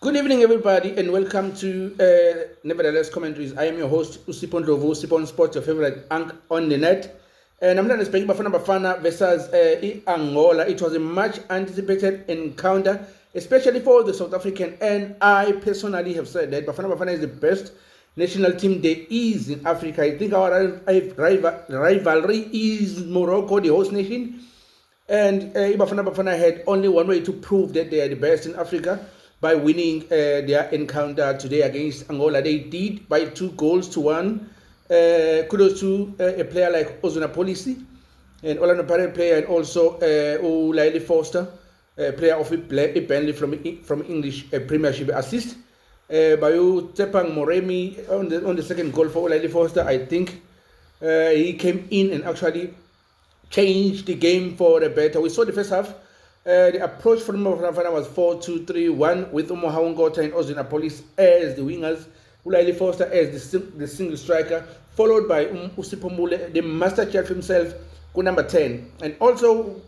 Good evening, everybody, and welcome to Nevertheless Commentaries. I am your host, Usipon Lovu, Usipon Sports, your favorite ank on the net. And I'm going to speak Bafana versus Angola. It was a much anticipated encounter, especially for the South African. And I personally have said that Bafana is the best national team there is in Africa. I think our rivalry is Morocco, the host nation. And Bafana had only one way to prove that they are the best in Africa, by winning their encounter today against Angola. They did by 2-1. Kudos to a player like Ozuna Polisi, an Orlando Pirates player, and also Ulaili Foster, player of Burnley from English Premiership assist. Bayu Tepang Moremi on the second goal for Ulaili Foster. I think he came in and actually changed the game for the better. We saw the first half. The approach from Bafana was 4-2-3-1 with Umoha Ngota and Ozuna Police as the wingers, Ulaili Foster as the single striker, followed by Usipho Mule, the master chef himself, number 10. And also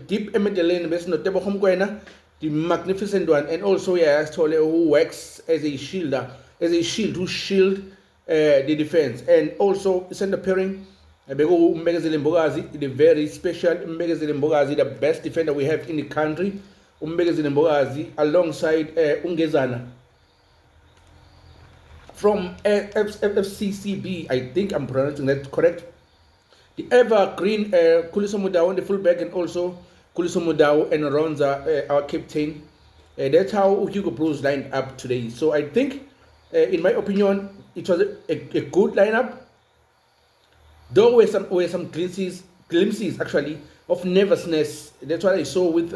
deep in the lane, Notebo Homkwena, the magnificent one, and also Tole, who works as a shield to shield the defense. And also center pairing, Mbegazile Mbogazi, the very special Mbegazile Mbogazi, the best defender we have in the country. Mbegazile Mbogazi alongside Ungezana from FCCB. I think I'm pronouncing that correct. The evergreen Kuliso Mudau, the fullback, and also Kuliso Mudau and Ronza, our captain. That's how Hugo Broos lined up today. So I think, in my opinion, it was a good lineup. Though were some glimpses actually of nervousness. That's what I saw with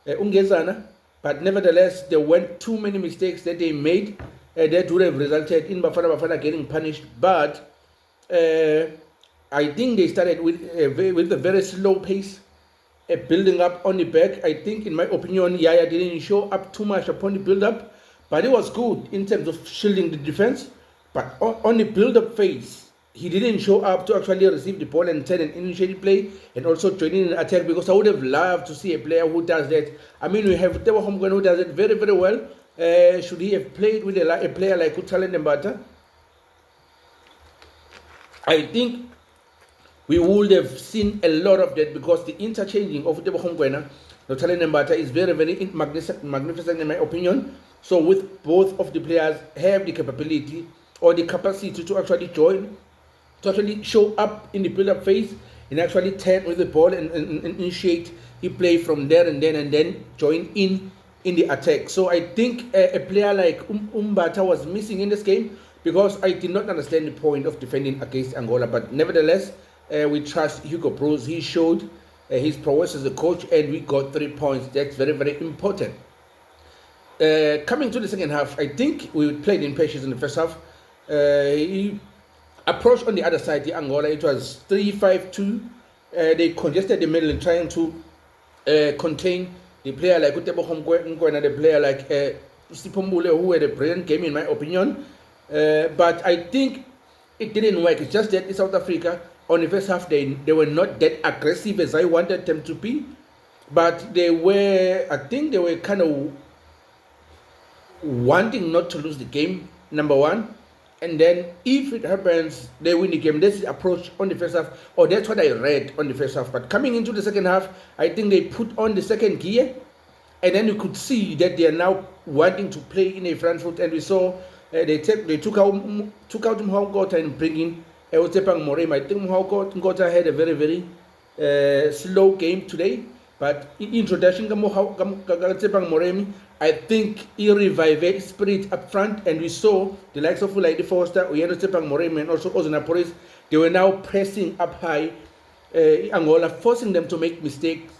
Ungezana. But nevertheless, there weren't too many mistakes that they made that would have resulted in Bafana getting punished. But I think they started with a very slow pace, building up on the back. I think, in my opinion, Yaya didn't show up too much upon the build-up. But it was good in terms of shielding the defense. But on the build-up phase, he didn't show up to actually receive the ball and turn and initiate play and also join in an attack, because I would have loved to see a player who does that. I mean, we have Tebo Homgwen who does it very, very well. Should he have played with a player like Utalen Mbata? I think we would have seen a lot of that, because the interchanging of Tebo Homgwen and Utalen Mbata is very, very magnificent in my opinion. So with both of the players have the capability or the capacity to actually join, to actually show up in the build-up phase and actually turn with the ball and initiate the play from there and then join in the attack. So I think a player like Mbata was missing in this game, because I did not understand the point of defending against Angola. But nevertheless, we trust Hugo Broos. He showed his prowess as a coach, and we got 3 points. That's very, very important. Coming to the second half, I think we played in patience in the first half. He approached on the other side, the Angola. It was 3-5-2. They congested the middle and trying to contain the player like Utebo Homkwena, the player like Usipho Mule, who had a brilliant game in my opinion. But I think it didn't work. It's just that in South Africa, on the first half, they were not that aggressive as I wanted them to be. But I think they were kind of wanting not to lose the game, number one. And then if it happens, they win the game. That's the approach on the first half, or that's what I read on the first half. But coming into the second half, I think they put on the second gear, and then you could see that they are now wanting to play in a front foot. And we saw they took out Moha Ngota and bring in Tepang Moremi. I think Moha Ngota had a very, very slow game today. But in introduction to Tepang Moremi, I think he revived his spirit up front, and we saw the likes of Ulaili Foster, Tepang Moremi, and also Ozuna Police. They were now pressing up high Angola, forcing them to make mistakes,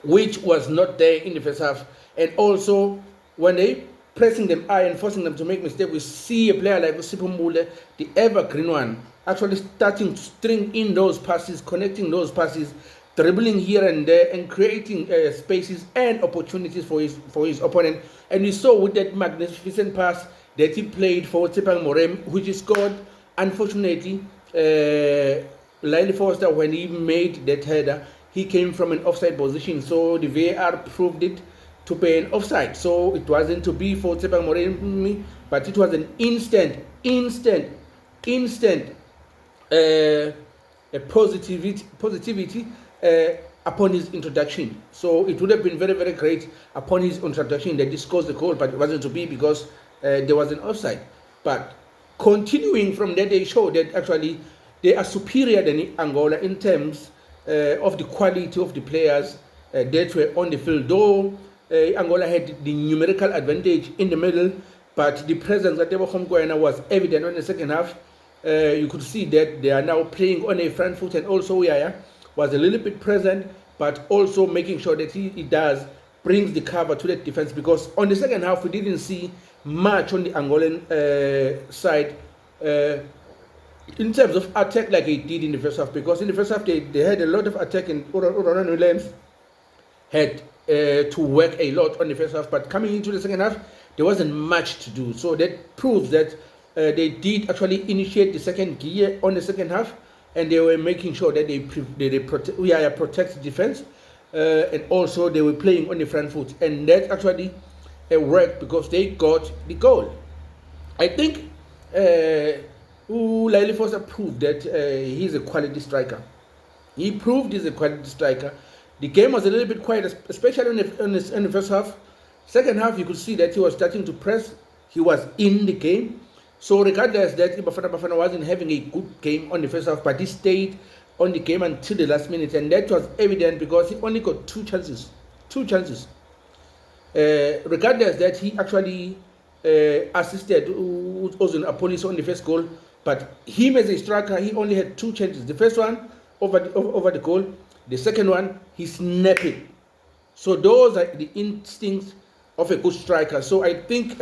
which was not there in the first half. And also, when they pressing them high and forcing them to make mistakes, we see a player like Usipho Mule, the evergreen one, actually starting to string in those passes, connecting those passes, dribbling here and there, and creating spaces and opportunities for his opponent. And we saw with that magnificent pass that he played for Tepang Moremi, which he scored. Unfortunately, Ulaili Foster, when he made that header, he came from an offside position, so the VAR proved it to pay an offside. So it wasn't to be for Tsepang Moremi, but it was an instant positivity upon his introduction. So it would have been very, very great upon his introduction that he scores the goal, but it wasn't to be because there was an offside. But continuing from that, they showed that actually they are superior than Angola in terms of the quality of the players that were on the field. Though Angola had the numerical advantage in the middle, but the presence of Tebo Khomkwena was evident in the second half. You could see that they are now playing on a front foot, and also Yaya was a little bit present, but also making sure that he brings the cover to that defense, because on the second half we didn't see much on the Angolan side in terms of attack like he did in the first half, because in the first half they had a lot of attack, and Uran Williams had to work a lot on the first half, but coming into the second half there wasn't much to do. So that proves that they did actually initiate the second gear on the second half, and they were making sure that they protect defense, and also they were playing on the front foot, and that actually worked because they got the goal. I think Laili Foster proved that he's a quality striker. He proved he's a quality striker. The game was a little bit quiet, especially in the first half. Second half, you could see that he was starting to press. He was in the game. So regardless that Bafana wasn't having a good game on the first half, but he stayed on the game until the last minute, and that was evident because he only got two chances. Regardless that he actually assisted Ozun Apolis on the first goal, but him as a striker, he only had two chances. The first one over the goal, the second one he snapped it. So those are the instincts of a good striker. So I think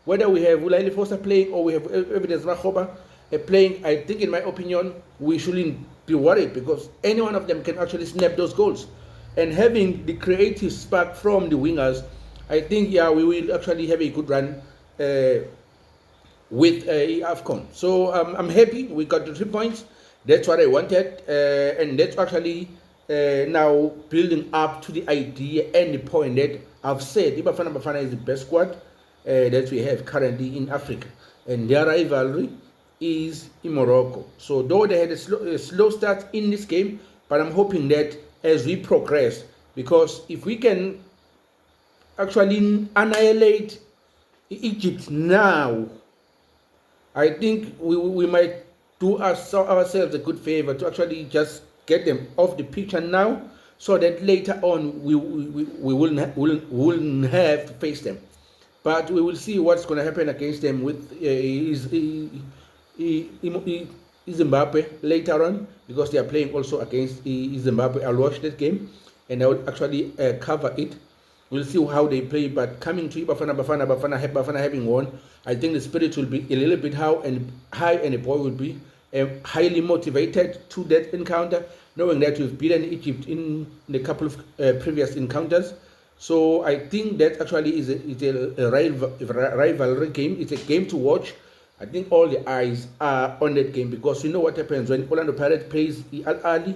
whether we have Laili Foster playing or we have Evidence Makhoba playing, I think in my opinion we shouldn't be worried, because any one of them can actually snap those goals. And having the creative spark from the wingers, I think we will actually have a good run with Afcon. So I'm happy we got the 3 points. That's what I wanted, and that's actually now building up to the idea and the point that I've said Bafana is the best squad that we have currently in Africa, and their rivalry is in Morocco. So though they had a slow start in this game, but I'm hoping that as we progress, because if we can actually annihilate Egypt now, I think we might do ourselves a good favor to actually just get them off the picture now, so that later on we wouldn't have to face them. But we will see what's going to happen against them with Zimbabwe later on, because they are playing also against Zimbabwe. I'll watch that game and I will actually cover it. We'll see how they play. But coming to Bafana having won, I think the spirit will be a little bit high, and the boy will be highly motivated to that encounter, knowing that we've beaten Egypt in the couple of previous encounters. So I think that actually is a rivalry game. It's a game to watch. I think all the eyes are on that game, because you know what happens when Orlando Pirates plays Al Ahly,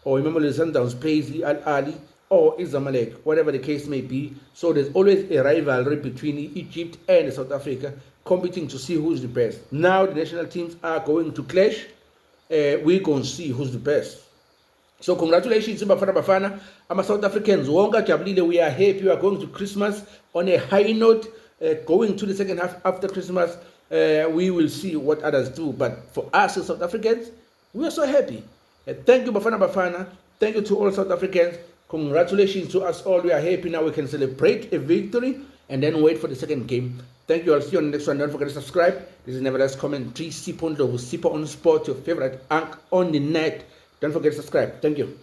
or Mamelodi Sundowns plays Al Ahly, or Zamalek, whatever the case may be. So there's always a rivalry between Egypt and South Africa, competing to see who's the best. Now the national teams are going to clash. We're going to see who's the best. So congratulations to Bafana. I'm South Africans. We are happy. We are going to Christmas on a high note. Going to the second half after Christmas, we will see what others do. But for us as South Africans, we are so happy. Thank you, Bafana. Thank you to all South Africans. Congratulations to us all. We are happy now. We can celebrate a victory and then wait for the second game. Thank you. I'll see you on the next one. Don't forget to subscribe. This is Nevertheless Commentary. Sipo on Sport, your favorite anchor on the net. Don't forget to subscribe. Thank you.